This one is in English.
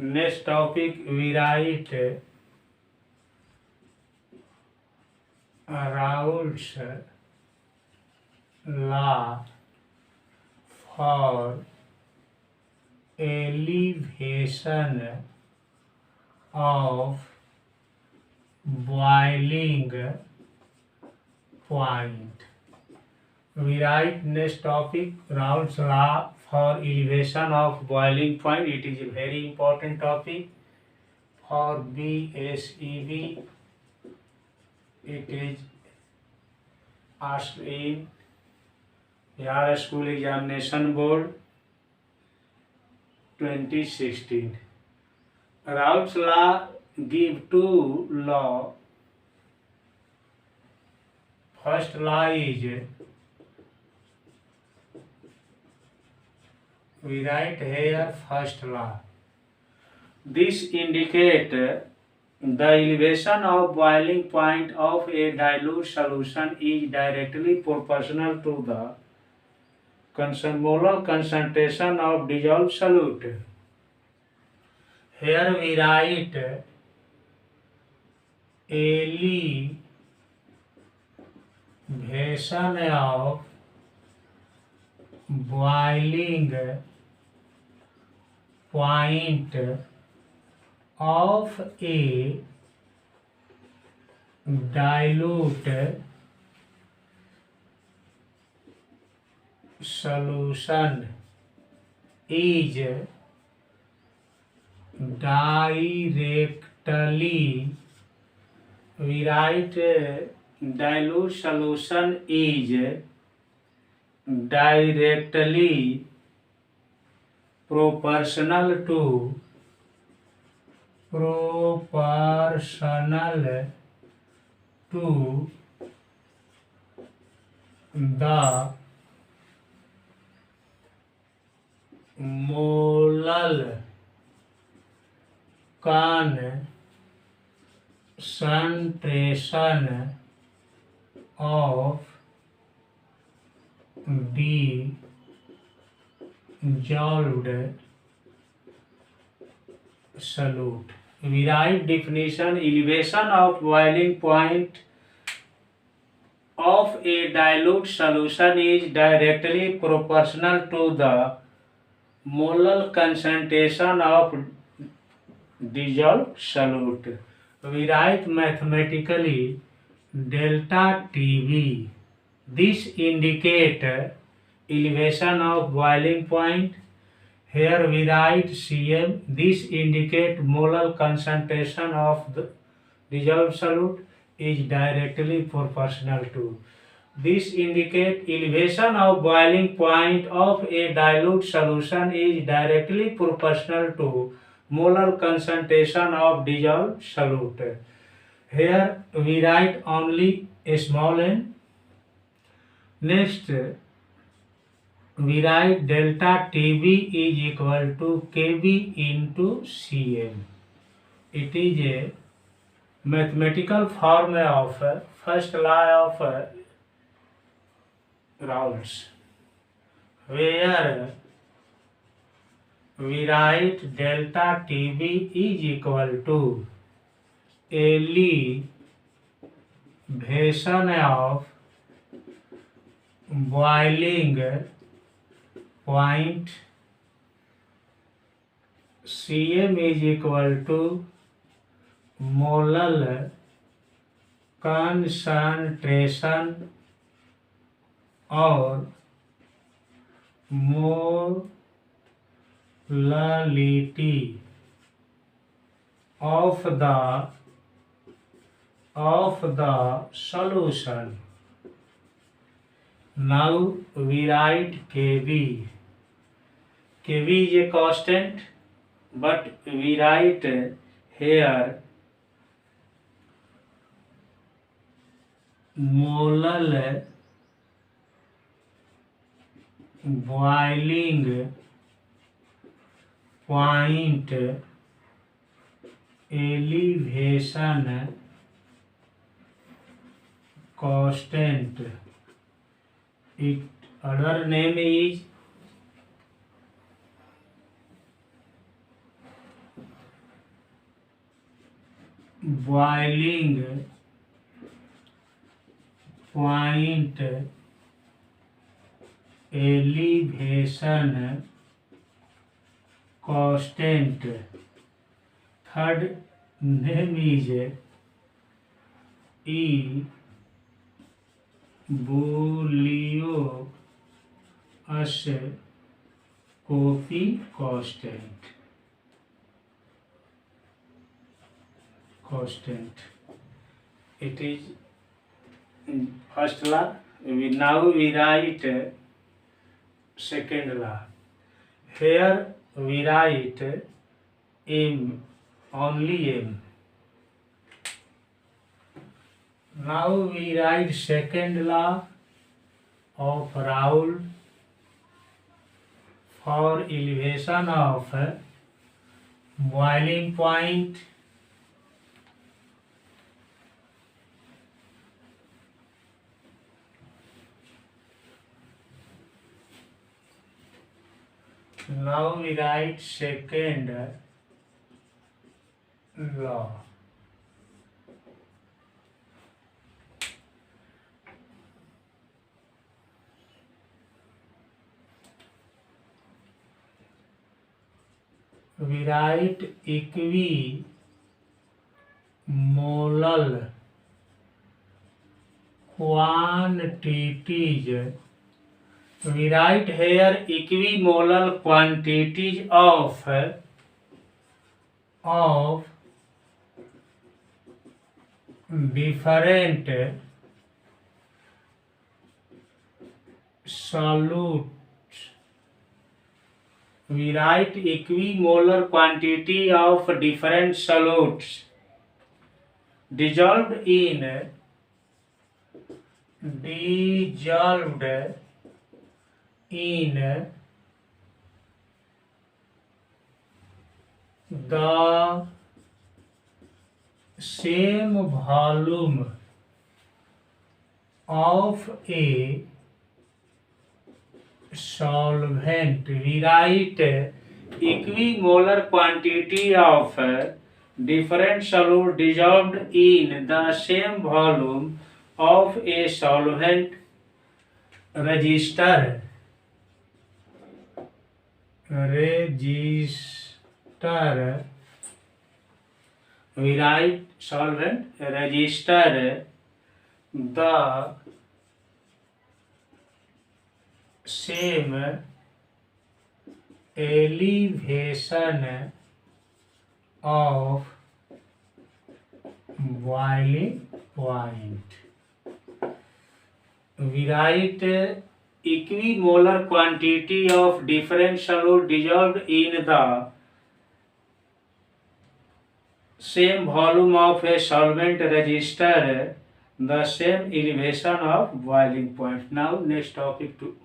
Next topic, we write Raoult's law for elevation of boiling point. We write next topic, Raoult's law for elevation of boiling point. It is a very important topic for BSEB. It is asked in Bihar School Examination Board 2016. Raoult's law give two law. First law is, we write here first law. This indicate the elevation of boiling point of a dilute solution is directly proportional to the molar concentration of dissolved solute. Here we write elevation of boiling point of a dilute solution is directly, we write dilute solution is directly proportional to the molar concentration of dissolved solute. We write definition, elevation of boiling point of a dilute solution is directly proportional to the molar concentration of dissolved solute. We write mathematically delta TV. This indicate elevation of boiling point. Here we write Cm. This indicate molar concentration of the dissolved solute is directly proportional to. This indicate elevation of boiling point of a dilute solution is directly proportional to molar concentration of dissolved solute. Here we write only a small n. Next, we write delta Tb is equal to Kb into Cm. It is a mathematical formula of first law of Raoult's, where we write delta Tb is equal to elevation of boiling point. Cm is equal to molar concentration or molality of the solution. Now we write Kb. Kb is a constant, but we write here molar boiling point elevation constant. Its other name is boiling point elevation constant. Third name is E. Boolioscopy constant. It is first law. Now we write second law. Here we write M, only M. Now we write second law of Raoult for elevation of boiling point Now we write second law. We write equimolar quantities. We write here equimolar quantities of different solutes. We write equimolar quantity of different solutes dissolved in the same volume of a solvent. We write equimolar quantity of different solute dissolved in the same volume of a solvent. Register. We write solvent. Register the same elevation of boiling point. We write equimolar quantity of different solute dissolved in the same volume of a solvent. Register the same elevation of boiling point. Now next topic to